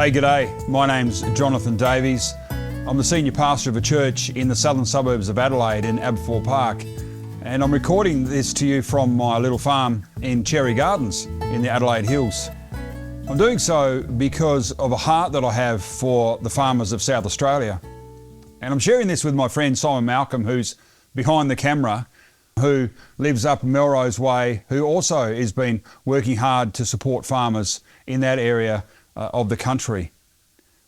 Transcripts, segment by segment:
Hey, g'day. My name's Jonathan Davies. I'm the senior pastor of a church in the southern suburbs of Adelaide in Aberfoyle Park. And I'm recording this to you from my little farm in Cherry Gardens in the Adelaide Hills. I'm doing so because of a heart that I have for the farmers of South Australia. And I'm sharing this with my friend Simon Malcolm, who's behind the camera, who lives up Melrose Way, who also has been working hard to support farmers in that area of the country.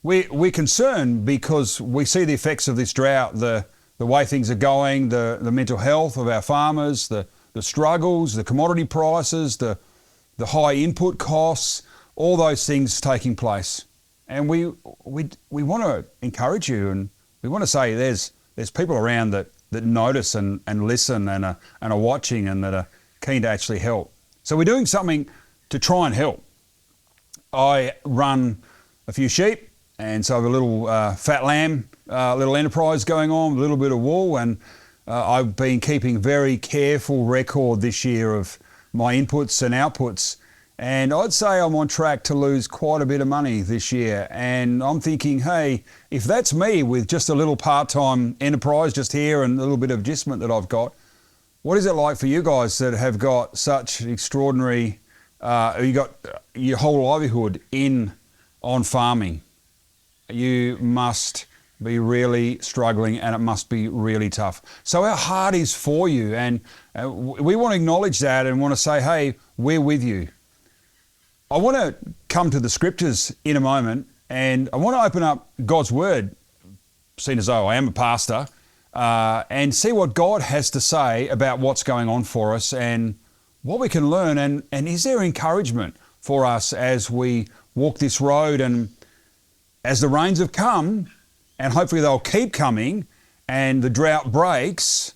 We're concerned because we see the effects of this drought, the way things are going, the mental health of our farmers, the struggles, the commodity prices, the high input costs, all those things taking place. And we want to encourage you, and we want to say there's people around that notice and listen and are watching and that are keen to actually help. So we're doing something to try and help. I run a few sheep, and so I have a little fat lamb, little enterprise going on, a little bit of wool, and I've been keeping very careful record this year of my inputs and outputs, and I'd say I'm on track to lose quite a bit of money this year. And I'm thinking, hey, if that's me with just a little part-time enterprise just here and a little bit of adjustment that I've got, what is it like for you guys that have got such extraordinary, you got your whole livelihood on farming? You must be really struggling, and it must be really tough. So our heart is for you, and we want to acknowledge that and want to say, hey, we're with you. I want to come to the scriptures in a moment, and I want to open up God's word, seen as though I am a pastor, and see what God has to say about what's going on for us and what we can learn, and is there encouragement for us as we walk this road, and as the rains have come, and hopefully they'll keep coming, and the drought breaks.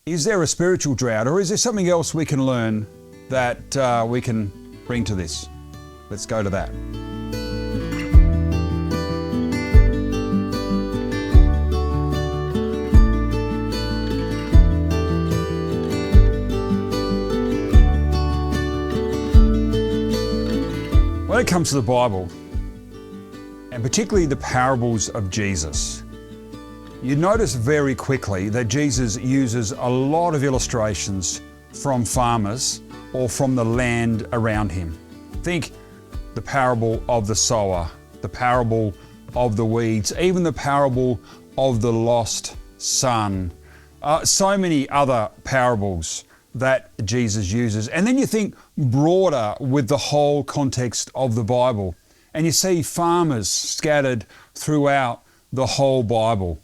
Is there a spiritual drought, or is there something else we can learn that we can bring to this? Let's go to that. When it comes to the Bible, and particularly the parables of Jesus, you notice very quickly that Jesus uses a lot of illustrations from farmers or from the land around him. Think the parable of the sower, the parable of the weeds, even the parable of the lost son. So many other parables that Jesus uses. And then you think broader with the whole context of the Bible, and you see farmers scattered throughout the whole Bible,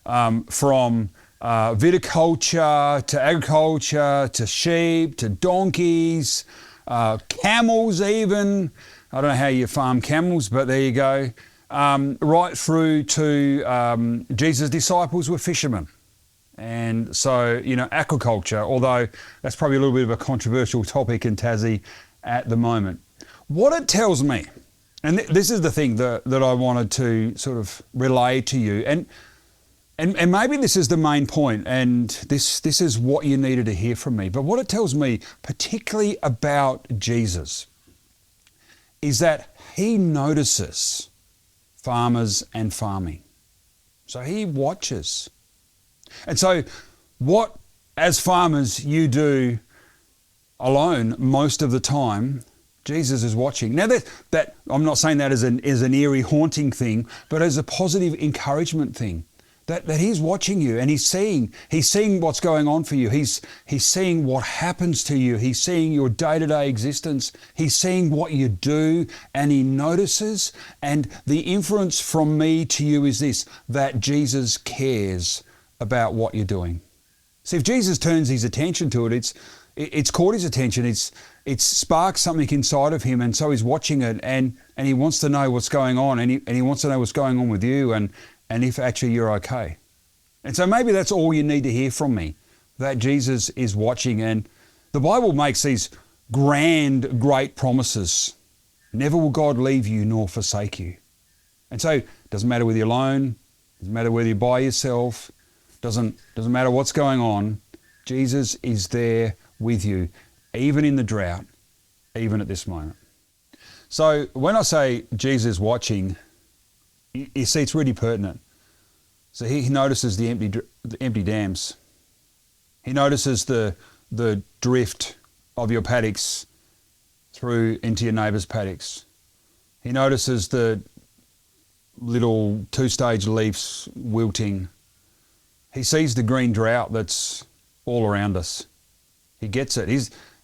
from viticulture to agriculture to sheep to donkeys, camels even. I don't know how you farm camels, but there you go. Right through to Jesus' disciples were fishermen. And so, aquaculture, although that's probably a little bit of a controversial topic in Tassie at the moment. What it tells me, and this is the thing that I wanted to sort of relay to you, and maybe this is the main point, and this is what you needed to hear from me, but what it tells me, particularly about Jesus, is that he notices farmers and farming. So he watches. And so what, as farmers, you do alone most of the time, Jesus is watching. Now that I'm not saying that as an eerie, haunting thing, but as a positive encouragement thing. That he's watching you, and he's seeing what's going on for you. He's seeing what happens to you. He's seeing your day-to-day existence. He's seeing what you do, and he notices. And the inference from me to you is this, that Jesus cares about what you're doing. See, if Jesus turns his attention to it, it's caught his attention. It's sparked something inside of him, and so he's watching it, and he wants to know what's going on, and he wants to know what's going on with you, and if actually you're okay. And so maybe that's all you need to hear from me, that Jesus is watching. And the Bible makes these grand, great promises. Never will God leave you nor forsake you. And so it doesn't matter whether you're alone, doesn't matter whether you're by yourself, doesn't matter what's going on. Jesus is there with you, even in the drought, even at this moment. So when I say Jesus is watching, you see it's really pertinent. So he notices the empty dams. He notices the drift of your paddocks through into your neighbour's paddocks. He notices the little two-stage leaves wilting. He sees the green drought that's all around us. He gets it.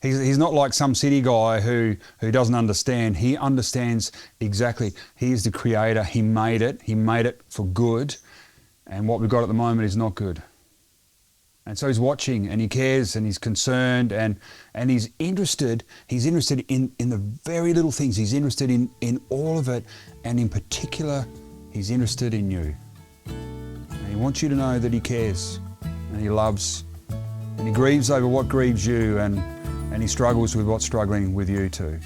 He's not like some city guy who doesn't understand. He understands exactly. He is the creator. He made it. He made it for good. And what we've got at the moment is not good. And so he's watching and he cares and he's concerned and he's interested. He's interested in the very little things. He's interested in all of it. And in particular, he's interested in you. And he wants you to know that he cares and he loves and he grieves over what grieves you and he struggles with what's struggling with you too.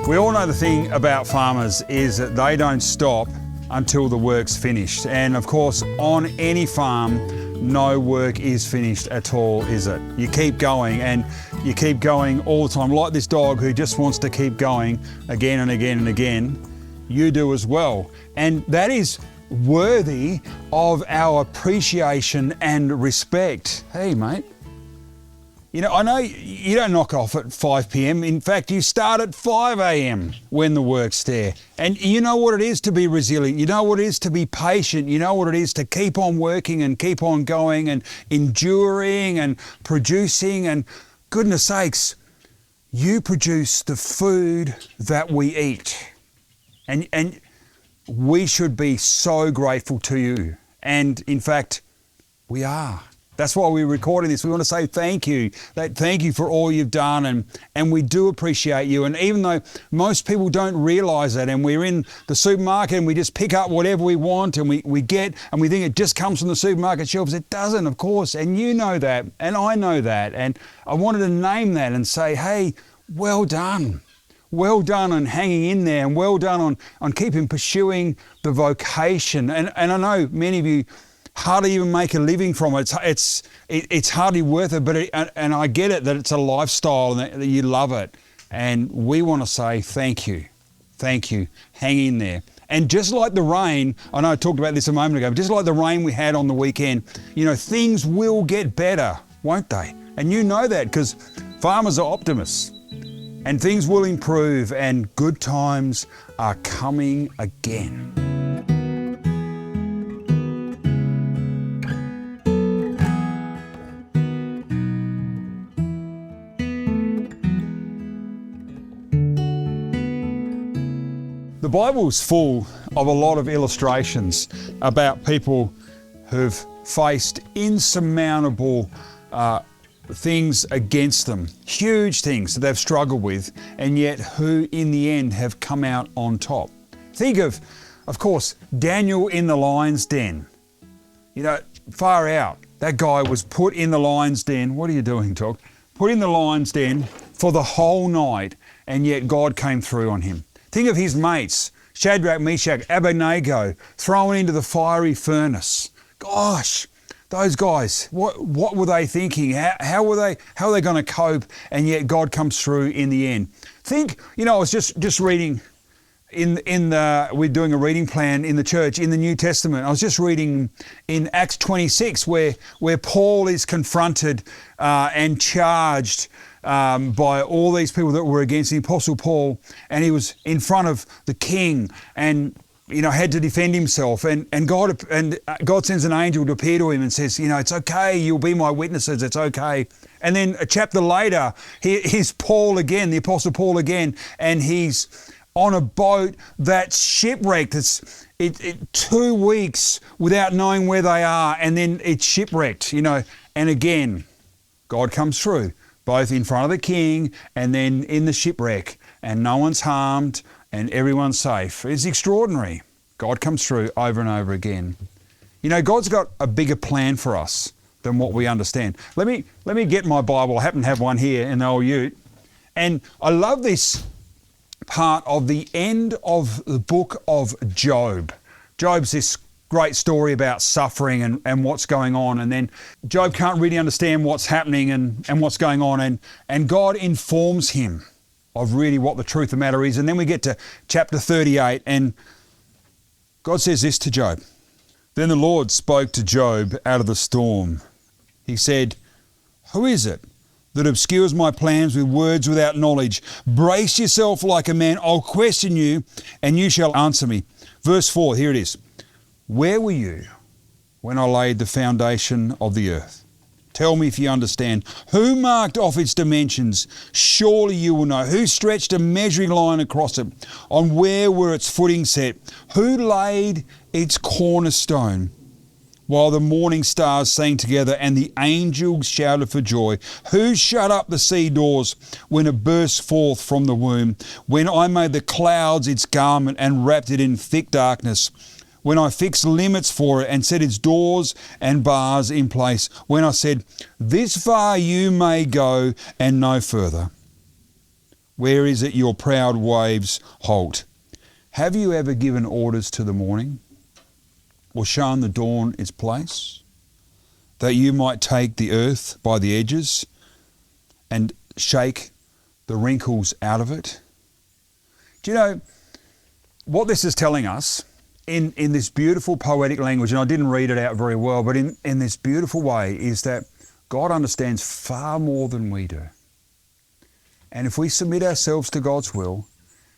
We all know the thing about farmers is that they don't stop until the work's finished. And of course, on any farm, no work is finished at all, is it? You keep going and you keep going all the time. Like this dog who just wants to keep going again and again and again, you do as well. And that is worthy of our appreciation and respect. Hey, mate. You know, I know you don't knock off at 5 p.m. In fact, you start at 5 a.m. when the work's there. And you know what it is to be resilient. You know what it is to be patient. You know what it is to keep on working and keep on going and enduring and producing. And goodness sakes, you produce the food that we eat. And we should be so grateful to you. And in fact, we are. That's why we're recording this. We want to say thank you. Thank you for all you've done, and we do appreciate you. And even though most people don't realise that, and we're in the supermarket and we just pick up whatever we want and we get, and we think it just comes from the supermarket shelves, it doesn't, of course. And you know that, and I know that. And I wanted to name that and say, hey, well done. Well done on hanging in there, and well done on keeping pursuing the vocation. And I know many of you hardly even make a living from it. It's hardly worth it, but and I get it that it's a lifestyle and that you love it. And we want to say thank you. Thank you. Hang in there. And just like the rain, I know I talked about this a moment ago, but just like the rain we had on the weekend, you know, things will get better, won't they? And you know that because farmers are optimists. And things will improve and good times are coming again. The Bible's full of a lot of illustrations about people who've faced insurmountable things against them, huge things that they've struggled with, and yet who in the end have come out on top. Think of course, Daniel in the lion's den. You know, far out. That guy was put in the lion's den. What are you doing, Talk? Put in the lion's den for the whole night, and yet God came through on him. Think of his mates, Shadrach, Meshach, Abednego, thrown into the fiery furnace. Gosh, those guys, what were they thinking? How were they going to cope? And yet God comes through in the end. Think, you know, I was just reading we're doing a reading plan in the church in the New Testament. I was just reading in Acts 26 where Paul is confronted and charged by all these people that were against the Apostle Paul, and he was in front of the king and, you know, had to defend himself, and God sends an angel to appear to him and says, you know, it's okay, you'll be my witnesses, it's okay. And then a chapter later, here's Paul again, the Apostle Paul again, and he's on a boat that's shipwrecked. It's 2 weeks without knowing where they are, and then it's shipwrecked, you know, and again, God comes through, both in front of the king and then in the shipwreck, and no one's harmed and everyone's safe. It's extraordinary. God comes through over and over again. You know, God's got a bigger plan for us than what we understand. Let me get my Bible. I happen to have one here in the old ute. And I love this part of the end of the book of Job. Job's this great story about suffering and what's going on, and then Job can't really understand what's happening and what's going on, and God informs him of really what the truth of the matter is. And then we get to chapter 38, and God says this to Job. Then the Lord spoke to Job out of the storm. He said, "Who is it that obscures my plans with words without knowledge? Brace yourself like a man. I'll question you, and you shall answer me." Verse 4, here it is. "Where were you when I laid the foundation of the earth? Tell me if you understand. Who marked off its dimensions? Surely you will know. Who stretched a measuring line across it? On where were its footing set? Who laid its cornerstone? While the morning stars sang together and the angels shouted for joy. Who shut up the sea doors when it burst forth from the womb? When I made the clouds its garment and wrapped it in thick darkness? When I fixed limits for it and set its doors and bars in place? When I said, this far you may go and no further? Where is it your proud waves halt? Have you ever given orders to the morning, or shown the dawn its place, that you might take the earth by the edges and shake the wrinkles out of it? Do you know what this is telling us in this beautiful poetic language, and I didn't read it out very well, but in this beautiful way, is that God understands far more than we do. And if we submit ourselves to God's will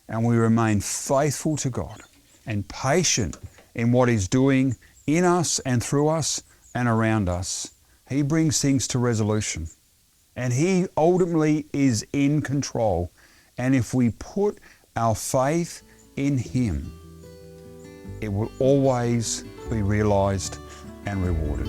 and we remain faithful to God and patient in what He's doing in us and through us and around us, He brings things to resolution. And He ultimately is in control. And if we put our faith in Him, it will always be realised and rewarded.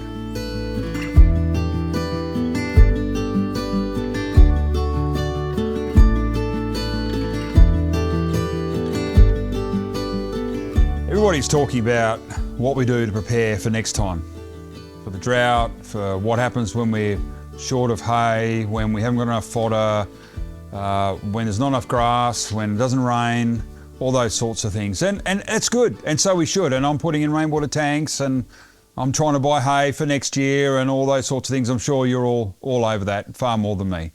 Everybody's talking about what we do to prepare for next time, for the drought, for what happens when we're short of hay, when we haven't got enough fodder, when there's not enough grass, when it doesn't rain, all those sorts of things. And it's good, and so we should. And I'm putting in rainwater tanks, and I'm trying to buy hay for next year and all those sorts of things. I'm sure you're all over that, far more than me.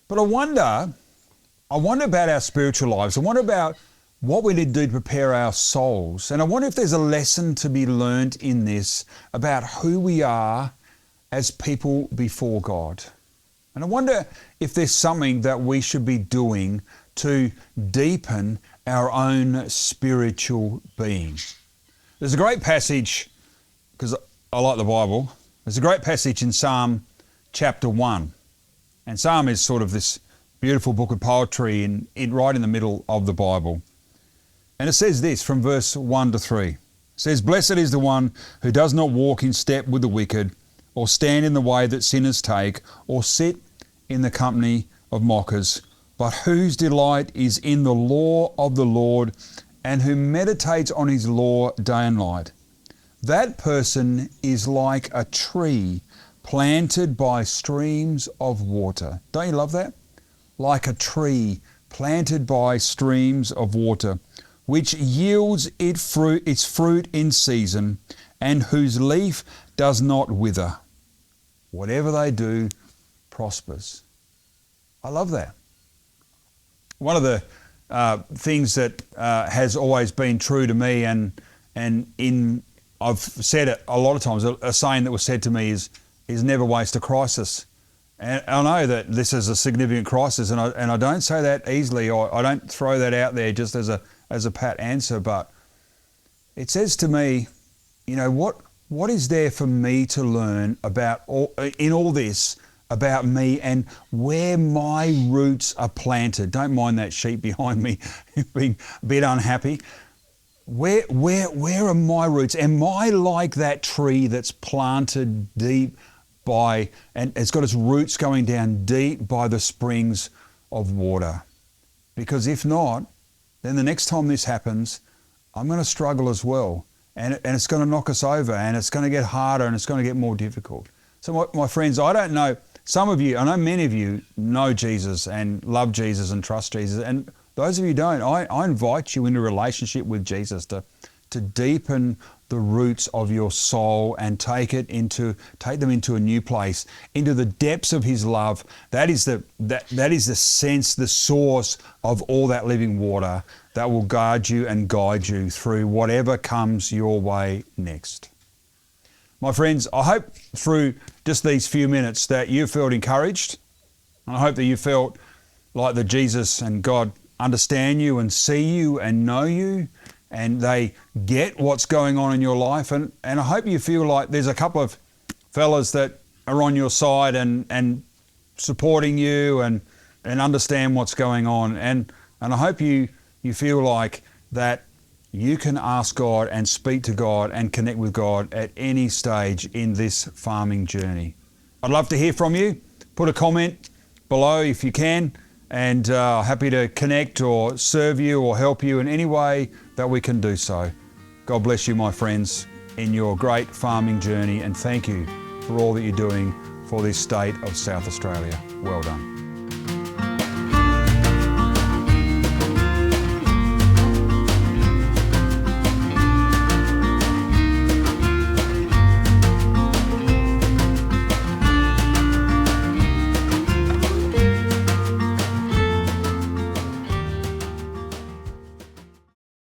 But I wonder about our spiritual lives. I wonder about what we need to do to prepare our souls. And I wonder if there's a lesson to be learned in this about who we are as people before God. And I wonder if there's something that we should be doing to deepen our own spiritual being. There's a great passage, because I like the Bible, there's a great passage in Psalm chapter 1. And Psalm is sort of this beautiful book of poetry right in the middle of the Bible. And it says this from verse 1 to 3. It says, "Blessed is the one who does not walk in step with the wicked, or stand in the way that sinners take, or sit in the company of mockers, but whose delight is in the law of the Lord, and who meditates on His law day and night. That person is like a tree planted by streams of water." Don't you love that? Like a tree planted by streams of water, which yields its fruit in season, and whose leaf does not wither. Whatever they do prospers. I love that. One of the things that has always been true to me, and I've said it a lot of times, a saying that was said to me is never waste a crisis. And I know that this is a significant crisis, and I don't say that easily, or I don't throw that out there just as a pat answer, but it says to me, you know, what is there for me to learn about in all this about me and where my roots are planted? Don't mind that sheep behind me being a bit unhappy. Where are my roots? Am I like that tree that's planted deep and it's got its roots going down deep by the springs of water? Because if not, then the next time this happens, I'm going to struggle as well. And it's going to knock us over, and it's going to get harder, and it's going to get more difficult. So my friends, I don't know, some of you, I know many of you know Jesus and love Jesus and trust Jesus. And those of you who don't, I invite you into a relationship with Jesus to to deepen the roots of your soul and take them into a new place, into the depths of His love. That is the sense, the source of all that living water that will guard you and guide you through whatever comes your way next. My friends, I hope through just these few minutes that you felt encouraged. I hope that you felt like that Jesus and God understand you and see you and know you, and they get what's going on in your life. And I hope you feel like there's a couple of fellas that are on your side and supporting you and understand what's going on. And I hope you feel like that you can ask God and speak to God and connect with God at any stage in this farming journey. I'd love to hear from you. Put a comment below if you can, and happy to connect or serve you or help you in any way that we can do so. God bless you, my friends, in your great farming journey, and thank you for all that you're doing for this state of South Australia. Well done.